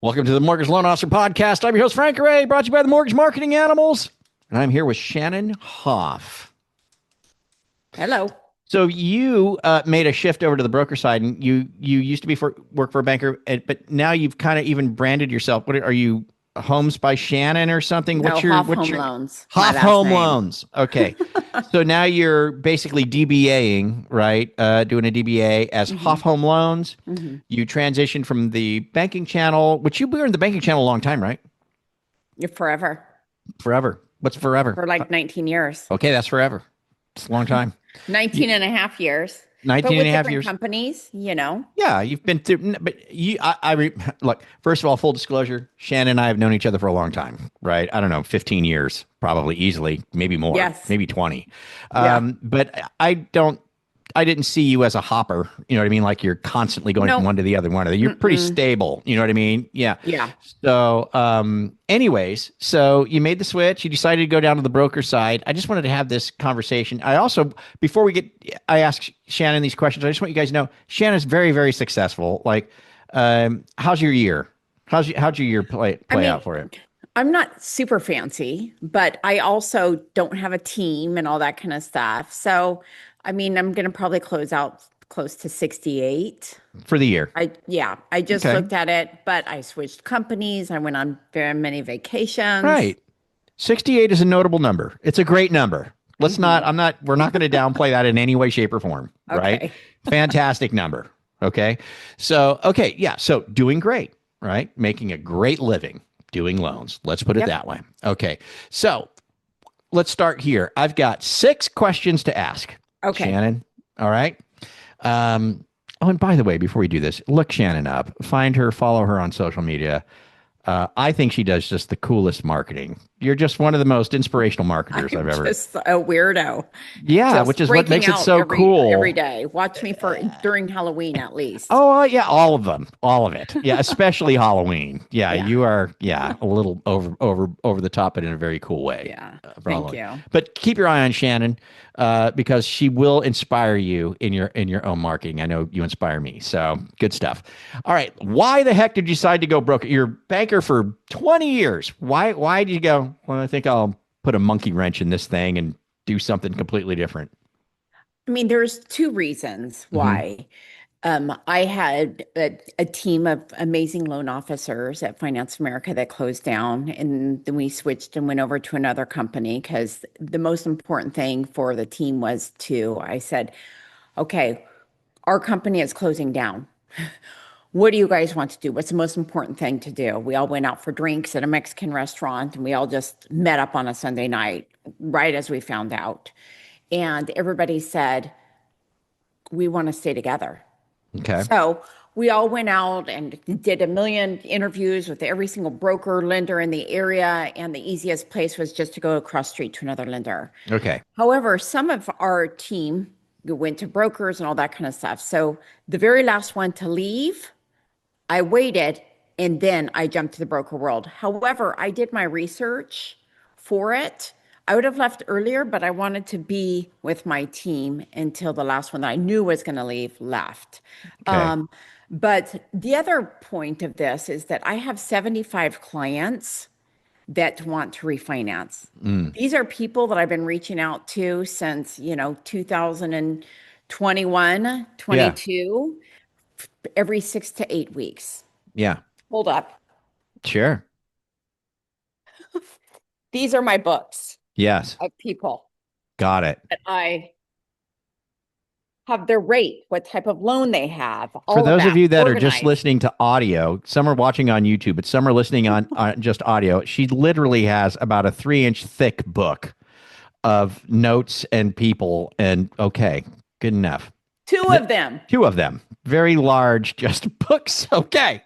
Welcome to the Mortgage Loan Officer Podcast. I'm your host, Frank Ray, brought to you by the Mortgage Marketing Animals. And I'm here with Shannon Hoff. Hello. So you made a shift over to the broker side, and you used to work for a banker, but now you've kind of even branded yourself. What are you, Homes by Shannon or something? No, Hoff Home Loans, my Hoff last Home name. Loans? Okay, so now you're basically DBAing, right? Doing a DBA as Hoff hmm Home Loans. hmm You transitioned from the banking channel, which you were in the banking channel a long time, right? You're forever Forever. What's forever? for like 19 years, Okay, that's forever. It's a long time. 19 You, and a half years, but 19 and with a half different years. companies. Yeah, you've been through, but look, first of all, full disclosure, Shannon and I have known each other for a long time, right? I don't know, 15 years, probably easily, maybe more, Yes. maybe 20. Yeah. But I didn't see you as a hopper. You know what I mean? Like you're constantly going from No. one to the other, one to the other. You're pretty Mm-mm. stable. You know what I mean? Yeah. Yeah. So, anyways, so you made the switch. You decided to go down to the broker side. I just wanted to have this conversation. I also, before we get, I ask Shannon these questions. I just want you guys to know Shannon's very, very successful. Like, how's your year? How'd your year I play mean, out for you? I'm not super fancy, but I also don't have a team and all that kind of stuff. So, I mean, I'm going to probably close out close to 68. For the year? I just Okay, looked at it, but I switched companies. I went on very many vacations. right. 68 is a notable number. It's a great number. hmm We're not going to downplay that in any way, shape, or form, right? Okay. Fantastic number. Okay. So, okay. Yeah. So, doing great, right? Making a great living doing loans. Let's put it Yep. that way. Okay. So, let's start here. I've got 6 questions to ask Okay. Shannon. All right. Oh, and by the way, before we do this, look Shannon up, find her, follow her on social media. I think she does just the coolest marketing. You're just one of the most inspirational marketers I've I'm ever. just a weirdo, Yeah, which just is what breaking makes it out so every cool. day. Watch me for during Halloween at least. Oh, yeah, all of them, all of it. Yeah, especially Halloween. Yeah, Yeah. you are. Yeah, a little over the top, but in a very cool way Yeah. for Thank Halloween. you. But keep your eye on Shannon because she will inspire you in your own marketing. I know you inspire me. So good stuff. All right, why the heck did you decide to go broke? You're a banker for 20 years. Why did you go? Well, I think I'll put a monkey wrench in this thing and do something completely different. I mean, there's two reasons Hmm. why. I had a team of amazing loan officers at Finance America that closed down, and then we switched and went over to another company because the most important thing for the team was I said, okay, our company is closing down. What do you guys want to do? What's the most important thing to do? We all went out for drinks at a Mexican restaurant and we all just met up on a Sunday night, right as we found out. And everybody said, we want to stay together. Okay. So we all went out and did a million interviews with every single broker, lender in the area. And the easiest place was just to go across street to another lender. Okay. However, some of our team went to brokers and all that kind of stuff. So the very last one to leave, I waited and then I jumped to the broker world. However, I did my research for it. I would have left earlier, but I wanted to be with my team until the last one that I knew was going to leave left. Okay. But the other point of this is that I have 75 clients that want to refinance. Mm. These are people that I've been reaching out to since, 2021, Yeah. 22, every 6 to 8 weeks. Yeah. Hold up. Sure. These are my books Yes. of people Got it. that I have their rate, what type of loan they have, For all of those of that you that are just organized. listening to audio, some are watching on YouTube, but some are listening on just audio. She literally has about a 3-inch thick book of notes and people. And okay, good enough. Two Th- of them Two of them, very large, just books. Okay.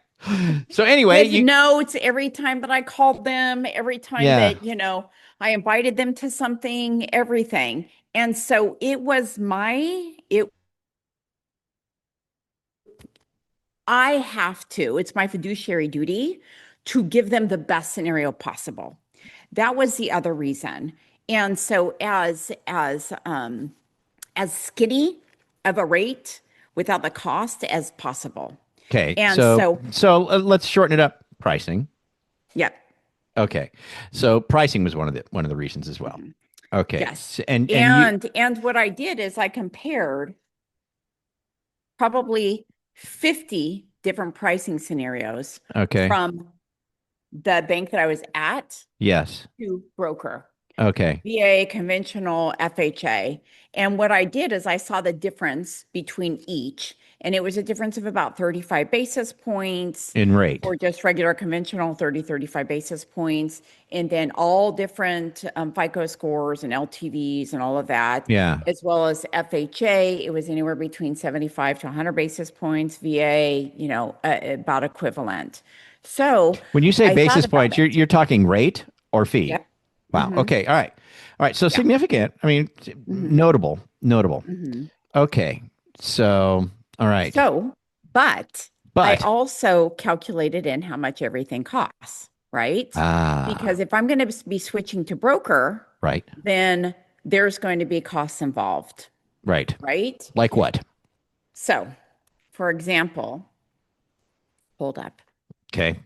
So anyway, with you, notes every time that I called them, every time yeah. that, I invited them to something, everything. And so I have to, it's my fiduciary duty to give them the best scenario possible. That was the other reason. And so as skinny of a rate without the cost as possible. Okay. And So so let's shorten it up. Pricing. Yep. Okay. So pricing was one of the reasons as well. Mhm. Okay. Yes. And you And what I did is I compared probably 50 different pricing scenarios okay. from the bank that I was at Yes. to broker. Okay. VA, conventional, FHA. And what I did is I saw the difference between each, and it was a difference of about 35 basis points In rate. for just regular conventional, 30, 35 basis points, and then all different FICO scores and LTVs and all of that, Yeah. as well as FHA. It was anywhere between 75 to 100 basis points, VA, about equivalent. So When you say I thought basis about points, you're it. you're talking rate or fee. Yep. Wow. Hmm. Okay. All right. All right. So Yeah. significant. I mean, Hmm. notable. Notable. Hmm. Okay. So, all right. So, but I But also calculated in how much everything costs, right? Because if I'm going to be switching to broker, right. then there's going to be costs involved, Right. right? Like what? So, for example, hold up. Okay.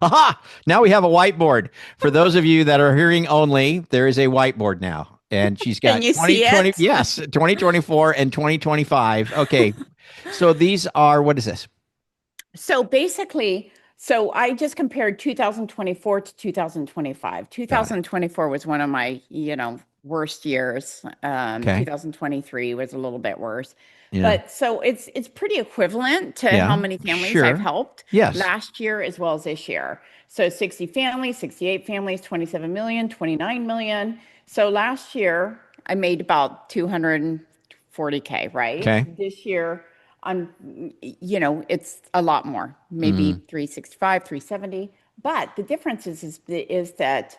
Aha! Now we have a whiteboard. For those of you that are hearing only, there is a whiteboard now. And she's Can got you see 2020, it? yes, 2024 and 2025. Okay. So these are, what is this? So basically, so I just compared 2024 to 2025. Got it. 2024 was one of my, worst years. Okay. 2023 was a little bit worse. Yeah. But so it's pretty equivalent to how Yeah. many families I've Sure. helped Yes. last year as well as this year. So 60 families, 68 families, 27 million, 29 million. So last year I made about 240K, right? Okay. This year it's a lot more, maybe Mm, 365, 370. But the difference is that,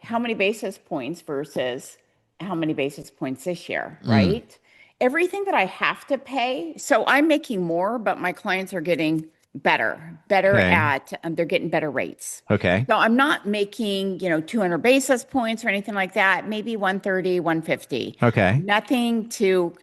how many basis points versus how many basis points this year, mm. right? Everything that I have to pay. So I'm making more, but my clients are getting better Okay. at, they're getting better rates. Okay. So I'm not making, 200 basis points or anything like that, maybe 130, 150. Okay. Nothing to,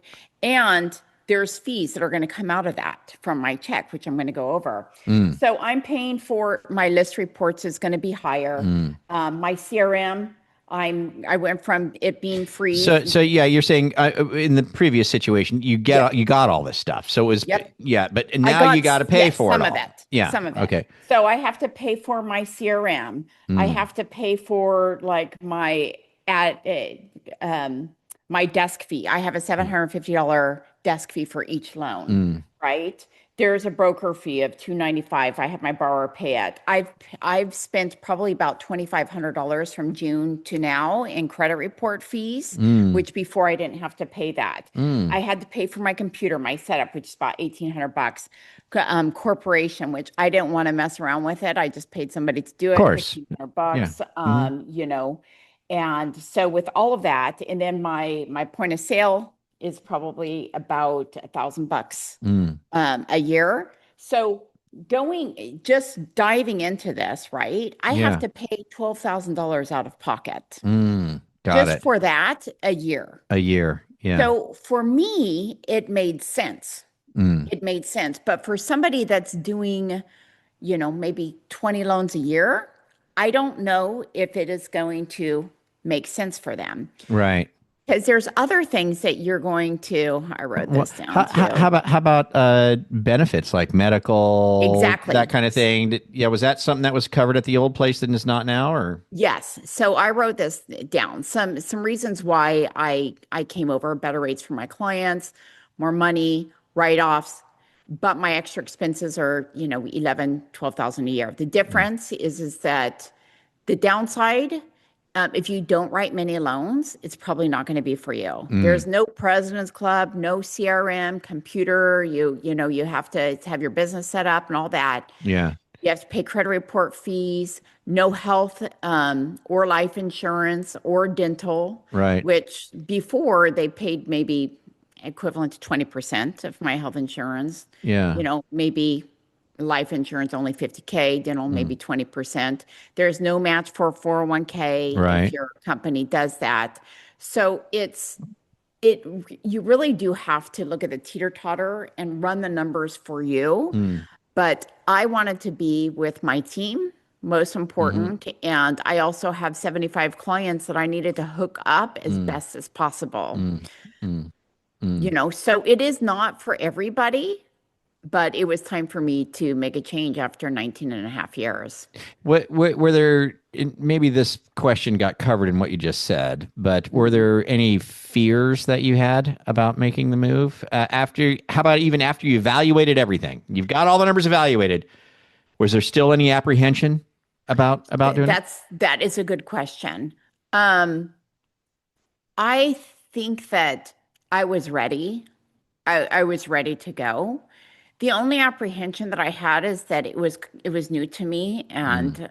and there's fees that are going to come out of that from my check, which I'm going to go over. Mm, So I'm paying for my list reports is going to be higher. mm. My CRM, I went from it being free. So yeah, you're saying in the previous situation Yep. you got all this stuff. So it was Yep. yeah, but I now you got, got to pay yes, for it some of all. it, Yeah. some of it. Okay. So I have to pay for my CRM. I Mm, have to pay for like at my desk fee. I have a mm, $750 desk fee for each loan, mm, right? There's a broker fee of $295. I have my borrower pay it. I've spent probably about $2,500 from June to now in credit report fees, mm, which before I didn't have to pay that. mm. I had to pay for my computer, my setup, which is about 1,800 bucks. Corporation, which I didn't want to mess around with it. I just paid somebody to do Of it, course. 1,500 Yeah. bucks. Hmm. And so with all of that, and then my point of sale is probably about 1,000 bucks Mm. a year. So just diving into this, right? I have Yeah. to pay $12,000 out of pocket Mm. Got just it. for that a year. A year. Yeah. So for me, it made sense. Mm. It made sense. But for somebody that's doing, maybe 20 loans a year, I don't know if it is going to make sense for them. Right. Because there's other things that you're going to, I wrote What, this down how too. about benefits like medical, that Exactly. kind of thing? Yeah, was that something that was covered at the old place that is not now, or? Yes. So I wrote this down. Some reasons why I came over, better rates for my clients, more money, write-offs, but my extra expenses are, 11, 12,000 a year. The Mm. difference is that the downside, if you don't write many loans, it's probably not going to be for you. Mm. There's no President's Club, no CRM, computer. You have to have your business set up and all that. Yeah. You have to pay credit report fees, no health or life insurance or dental, Right. which before they paid maybe equivalent to 20% of my health insurance. Yeah. Maybe life insurance only 50K, dental Mm. maybe 20%. There's no match for 401K if Right. your company does that. So it you really do have to look at the teeter-totter and run the numbers for you. Mm, But I wanted to be with my team, most mm-hmm, important. And I also have 75 clients that I needed to hook up as mm, best as possible. mm, mm, mm. So it is not for everybody, but it was time for me to make a change after 19 and a half years. What were there, maybe this question got covered in what you just said, but were Mhm. there any fears that you had about making the move after, how about even after you evaluated everything? You've got all the numbers evaluated. Was there still any apprehension about doing it? That is a good question. Um, I think that I was ready. I was ready to go. The only apprehension that I had is that it was new to me, Mm, and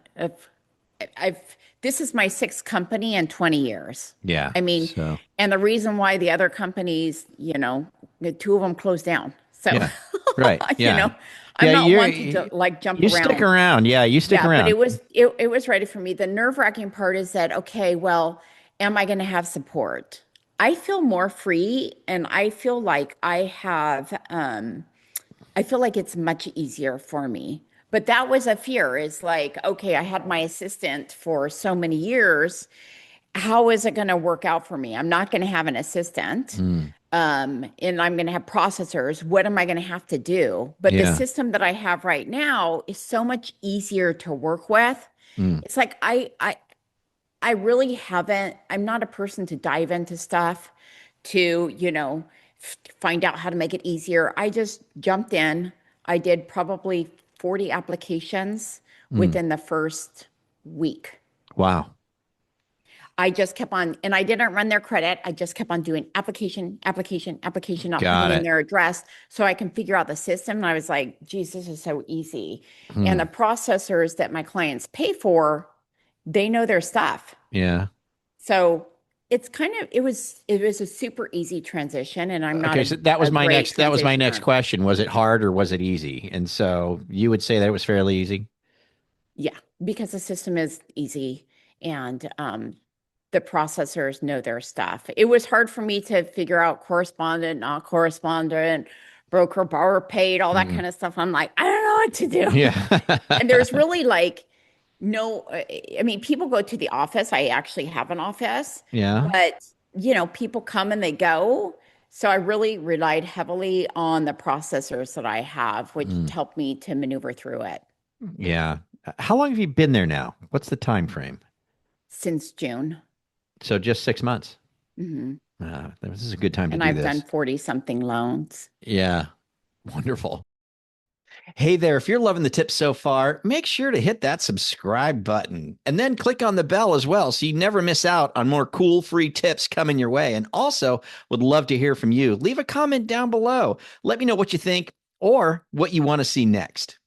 I've this is my sixth company in 20 years. yeah. I mean, So, and the reason why the other companies, the two of them closed down. So, yeah. Right. you Yeah. know, I'm Yeah, not one to like jump you stick around. around. Yeah, you stick Yeah, but around. it was ready for me. The nerve-wracking part is that, okay, well, am I going to have support? I feel more free and I feel like it's much easier for me. But that was a fear. Is like, okay, I had my assistant for so many years. How is it going to work out for me? I'm not going to have an assistant. Mm, And I'm going to have processors. What am I going to have to do? But the yeah. system that I have right now is so much easier to work with. Mm, It's like I really haven't, I'm not a person to dive into stuff to, find out how to make it easier. I just jumped in. I did probably 40 applications mm. within the first week. Wow. I just kept on, and I didn't run their credit. I just kept on doing application, application, application, not putting Got in it. their address so I can figure out the system. And I was like, geez, this is so easy. And the Mm, processors that my clients pay for, they know their stuff. yeah. So it's it was a super easy transition, and I'm not Okay, so a great that was my next transitioner. question. Was it hard or was it easy? And so you would say that it was fairly easy. Yeah, because the system is easy and the processors know their stuff. It was hard for me to figure out correspondent, not correspondent, broker, borrower paid, all that Mm, kind of stuff. I'm like, I don't know what to do. yeah. And there's really like no, I mean, people go to the office. I actually have an office, Yeah. but people come and they go. So I really relied heavily on the processors that I have, which Mm, helped me to maneuver through it yeah. How long have you been there now? What's the time frame? since June. So just 6 months. Hmm. This is a good time to And do I've done this. 40 something loans. Yeah. Wonderful. Hey there, if you're loving the tips so far, make sure to hit that subscribe button and then click on the bell as well so you never miss out on more cool free tips coming your way. And also, would love to hear from you. Leave a comment down below. Let me know what you think or what you want to see next.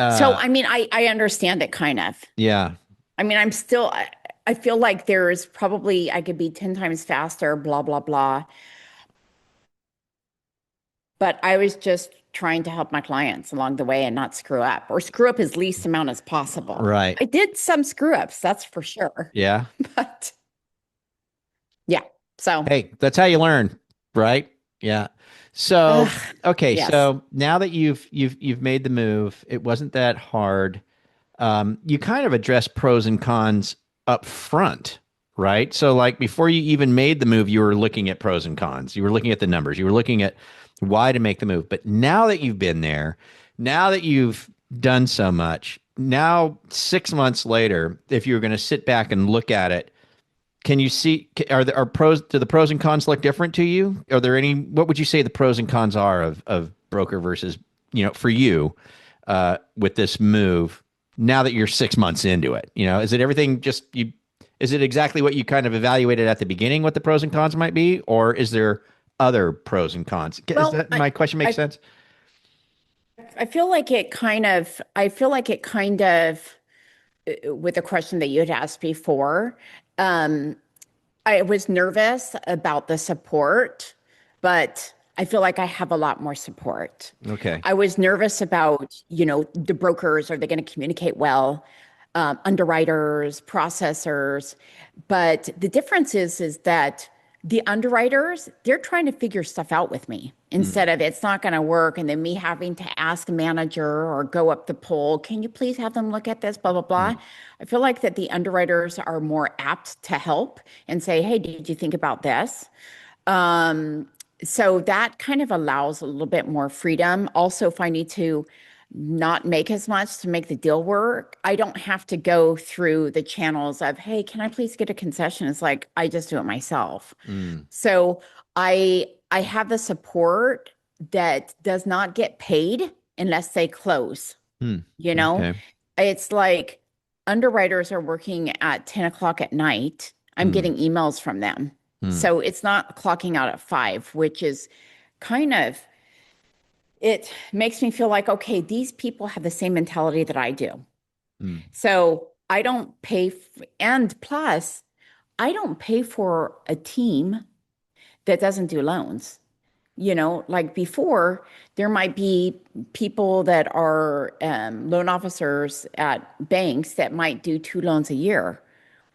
So, Uh, I mean, I understand it kind of. yeah. I mean, I feel like there's probably, I could be 10 times faster, blah, blah, blah. But I was just trying to help my clients along the way and not screw up or screw up as least amount as possible. Right. I did some screw ups, that's for sure. Yeah. But yeah, so Hey, that's how you learn, right? Yeah. So, ugh, okay, yes. so now that you've made the move, it wasn't that hard. You kind of address pros and cons up front, right? So, like before you even made the move, you were looking at pros and cons. You were looking at the numbers. You were looking at why to make the move. But now that you've been there, now that you've done so much, now 6 months later, if you're going to sit back and look at it, can you see are pros do the pros and cons look different to you? Are there any what would you say the pros and cons are of broker versus for you with this move now that you're 6 months into it? Is it everything just you is it exactly what you kind of evaluated at the beginning what the pros and cons might be, or is there other pros and cons? Is Well, that my question make I sense? I feel like it kind of with the question that you had asked before, um, I was nervous about the support, but I feel like I have a lot more support. Okay. I was nervous about, the brokers, are they going to communicate well? Underwriters, processors. But the difference is that The underwriters, they're trying to figure stuff out with me Mm, instead of it's not going to work. And then me having to ask a manager or go up the pole, can you please have them look at this, blah, blah, blah. mm, I feel like that the underwriters are more apt to help and say, hey, did you think about this? Um, so that kind of allows a little bit more freedom. Also, if I need to not make as much to make the deal work, I don't have to go through the channels of, hey, can I please get a concession? It's like I just do it myself. mm, So I have the support that does not get paid unless they close. mm. You know, Okay. it's like underwriters are working at 10 o'clock at night. I'm Mm, getting emails from them. mm, So it's not clocking out at 5, which is kind of, it makes me feel like, okay, these people have the same mentality that I do. mm, So I don't pay, and plus, I don't pay for a team that doesn't do loans. Like before, there might be people that are loan officers at banks that might do 2 loans a year.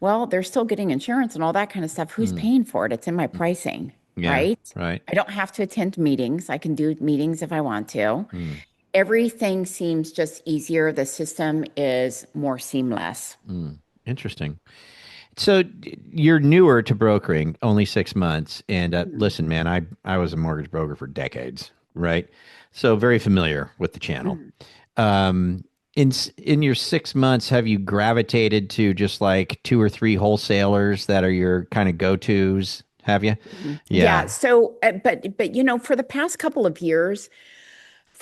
Well, they're still getting insurance and all that kind of stuff. Who's mm, paying for it? It's in my mm. pricing, Yeah. right? Right. I don't have to attend meetings. I can do meetings if I want to. Mm, Everything seems just easier. The system is more seamless. mm. Interesting. So you're newer to brokering, only 6 months. And Mhm. listen, man, I was a mortgage broker for decades, right? So very familiar with the channel. Mhm. Um, in your 6 months, have you gravitated to just like two or three wholesalers that are your kind of go-tos? Have you? Mhm. Yeah. Yeah. So, but for the past couple of years,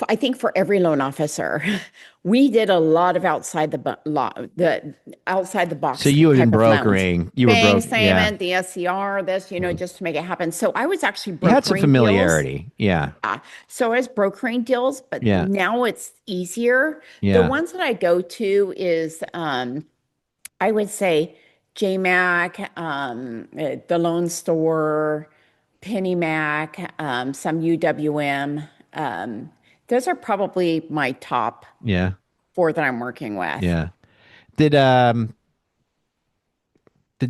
I think for every loan officer, we did a lot of the outside the So box you have been type of loans. brokering. You were Bank broke. Yeah. statement, the SCR, this, Mm. just to make it happen. So I was actually You had some brokering deals. familiarity. Yeah. So I was brokering deals, but Yeah. now it's easier. The Yeah. ones that I go to is I would say JMac, the Loan Store, PennyMac, some UWM. Um, those are probably my top Yeah. 4 that I'm working with. Yeah. Did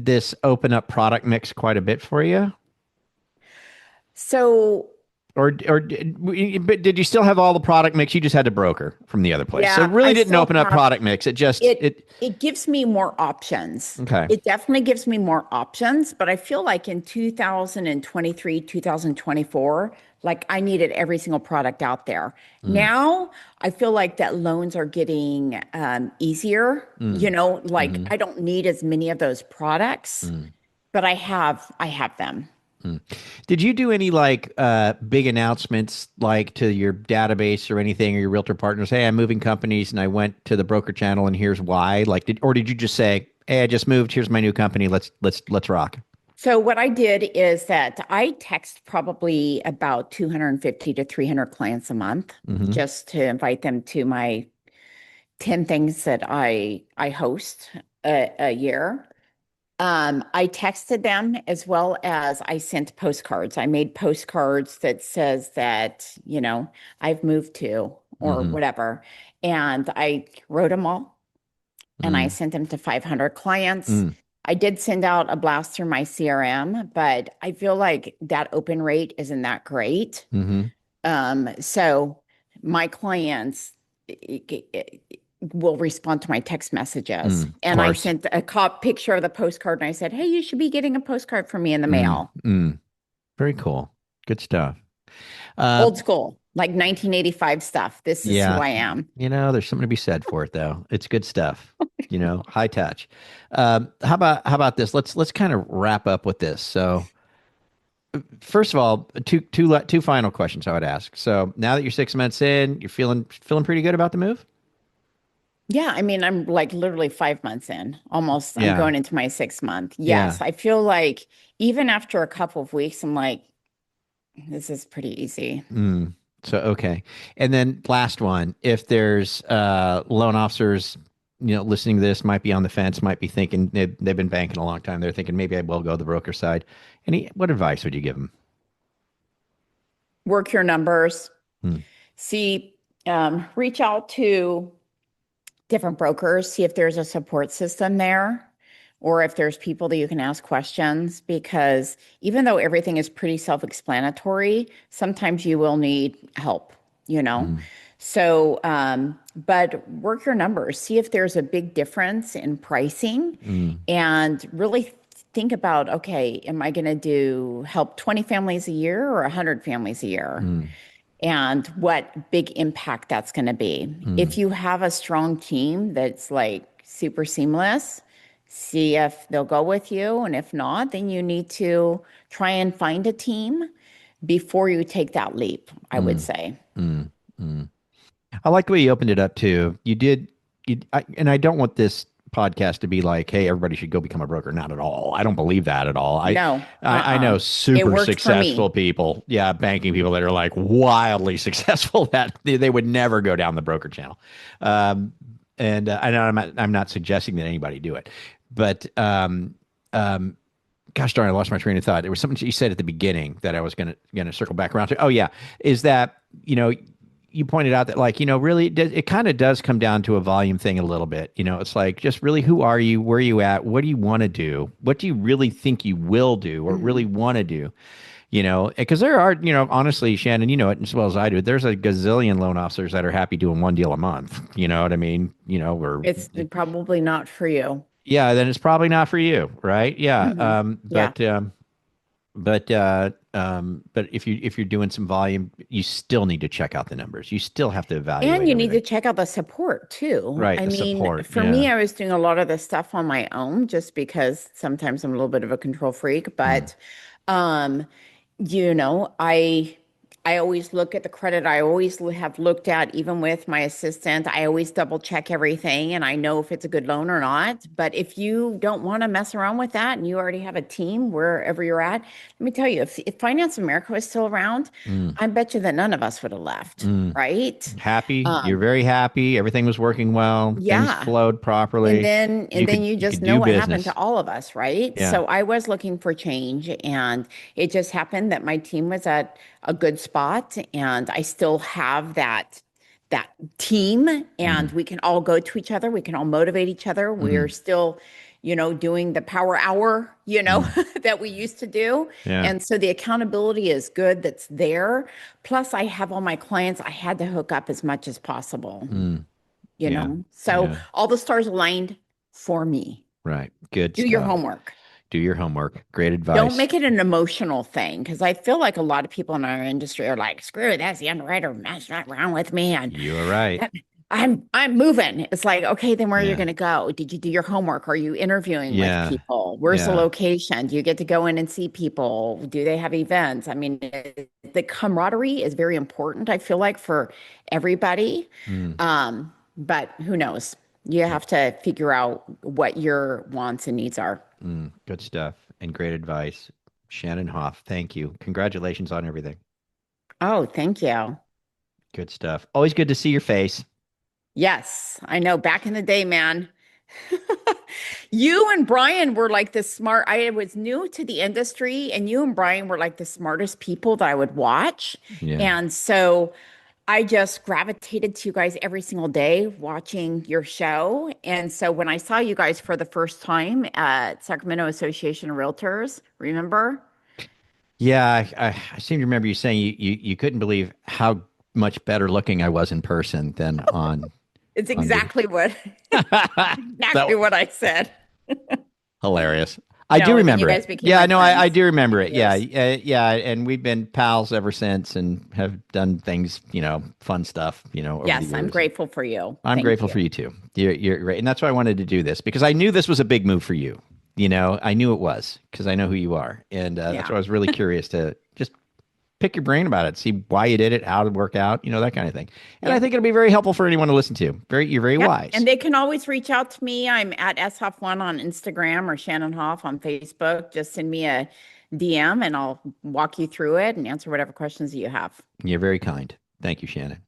this open up product mix quite a bit for you? So But did you still have all the product mix? You just had to broker from the other place. So it yeah, really I didn't still open up have product mix. It just it. it It gives me more options. okay. It definitely gives me more options, but I feel like in 2023, 2024, like I needed every single product out there. Mm, Now, I feel like that loans are getting easier. mm, Like mm-hmm, I don't need as many of those products, mm, but I have them. mm. Did you do any like big announcements like to your database or anything or your realtor partners? Hey, I'm moving companies and I went to the broker channel and here's why. Like did you just say, "Hey, I just moved. Here's my new company. Let's rock." So what I did is that I text probably about 250 to 300 clients a month Mm-hmm. just to invite them to my 10 things that I host a year. I texted them as well as I sent postcards. I made postcards that says that, I've moved to or Mm-hmm. whatever. And I wrote them all and I Mm, sent them to 500 clients. mm, I did send out a blast through my CRM, but I feel like that open rate isn't that great. mm-hmm. So my clients will respond to my text messages. Mm, of And I course. sent a picture of the postcard and I said, hey, you should be getting a postcard from me in the Mm, mail. mm. Very cool. Good stuff. Uh, Old school, like 1985 stuff. This is who yeah, I am. there's something to be said for it though. It's good stuff. High touch. How about this? Let's kind of wrap up with this. So, first of all, two final questions I would ask. So, now that you're 6 months in, you're feeling pretty good about the move? Yeah, I mean, I'm like literally 5 months in, almost. I'm Yeah, going into my 6th month. yeah. Yes, I feel like even after a couple of weeks, I'm like, this is pretty easy. Mm. So okay, and then last one: if there's loan officers, listening to this, might be on the fence, might be thinking they've been banking a long time. They're thinking maybe I will go the broker side. What advice would you give them? Work your numbers. Hmm. See, reach out to different brokers, see if there's a support system there. or if there's people that you can ask questions, because even though everything is pretty self-explanatory, sometimes you will need help, you know? Mm, So, but work your numbers, see if there's a big difference in pricing, mm, and really think about, okay, am I going to do help 20 families a year or 100 families a year? mm, And what big impact that's going to be. If mm, you have a strong team that's like super seamless, see if they'll go with you. And if not, then you need to try and find a team before you take that leap, I would mm, say. mm, mm. I like the way you opened it up too. You did, and I don't want this podcast to be like, "Hey, everybody should go become a broker." Not at all. I don't believe that at all. No, I know It super worked for successful me. people, yeah, banking people that are like wildly successful that they would never go down the broker channel. Um, and I know I'm not suggesting that anybody do it, but um, gosh darn, I lost my train of thought. There was something you said at the beginning that I was gonna circle back around to. Oh yeah, is that you pointed out that like really it kind of does come down to a volume thing a little bit. It's like just really who are you, where are you at, what do you want to do, what do you really think you will do or really Mhm. want to do. Because there are, honestly, Shannon, you know it as well as I do. There's a gazillion loan officers that are happy doing one deal a month. You know what I mean? Or It's probably not for you. yeah, then it's probably not for you, right? Yeah. Yeah. But if you're doing some volume, you still need to check out the numbers. You still have to And evaluate you need to everything. check out the support too. Right, I the mean, support. for me, Yeah. I was doing a lot of this stuff on my own just because sometimes I'm a little bit of a control freak, Mm, but um, I always look at the credit. I always have looked at, even with my assistant, I always double check everything and I know if it's a good loan or not. But if you don't want to mess around with that and you already have a team wherever you're at, let me tell you, if Finance America was still around, mm, I bet you that none of us would have left, mm. right? Happy. You're Um, very happy. Everything was working well. Things yeah. flowed properly. And then you You just could know do what happened to business. all of us, right? Yeah. So I was looking for change and it just happened that my team was at a good spot and I still have that team and Mm, we can all go to each other, we can all motivate each other. We're mm, still, doing the power hour, mm. that we used to do. Yeah. And so the accountability is good that's there. Plus I have all my clients I had to hook up as much as possible. Mm, you yeah. know? So Yeah. all the stars aligned for me. Right. Good Do your stuff. homework. Do your homework. Great Don't advice. make it an emotional thing because I feel like a lot of people in our industry are like, screw it, that's the underwriter, mess not around with me. And You are right. I'm moving. It's like, okay, then where are you Yeah. going to go? Did you do your homework? Are you interviewing with Yeah. people? Where's the Yeah. location? Do you get to go in and see people? Do they have events? I mean, the camaraderie is very important, I feel like, for everybody. Mm. But who knows? You have to figure out what your wants and needs are. Good stuff and great advice. Shannon Hoff, thank you. Congratulations on everything. Oh, thank you. Good stuff. Always good to see your face. Yes, I know. Back in the day, man. You and Brian were like the smart. I was new to the industry, and you and Brian were like the smartest people that I would watch. Yeah. And so I just gravitated to you guys every single day watching your show. And so when I saw you guys for the first time at Sacramento Association of Realtors, remember? Yeah, I seem to remember you saying you couldn't believe how much better looking I was in person than It's on video. exactly what That exactly what I said. hilarious. I do No, and then you remember guys it. became Yeah, my no, I friends do over remember the it. Yeah, years. yeah, and we've been pals ever since and have done things, fun stuff, over the Yes, I'm years. grateful for you. I'm Thank grateful you. for you too. You're right. And that's why I wanted to do this because I knew this was a big move for you. I knew it was because I know who you are. And that's Yeah. why I was really curious to just pick your brain about it, see why you did it, how it worked out, that kind of thing. And I Yep. think it'll be very helpful for anyone to listen to. You're very Yep. wise. And they can always reach out to me. I'm at shoff1 on Instagram or Shannon Hoff on Facebook. Just send me a DM and I'll walk you through it and answer whatever questions that you have. You're very kind. Thank you, Shannon.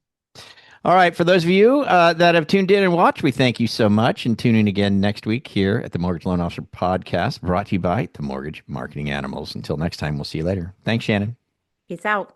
All right. For those of you that have tuned in and watched, we thank you so much. And tune in again next week here at the Mortgage Loan Officer Podcast, brought to you by the Mortgage Marketing Animals. Until next time, we'll see you later. Thanks, Shannon. Peace out.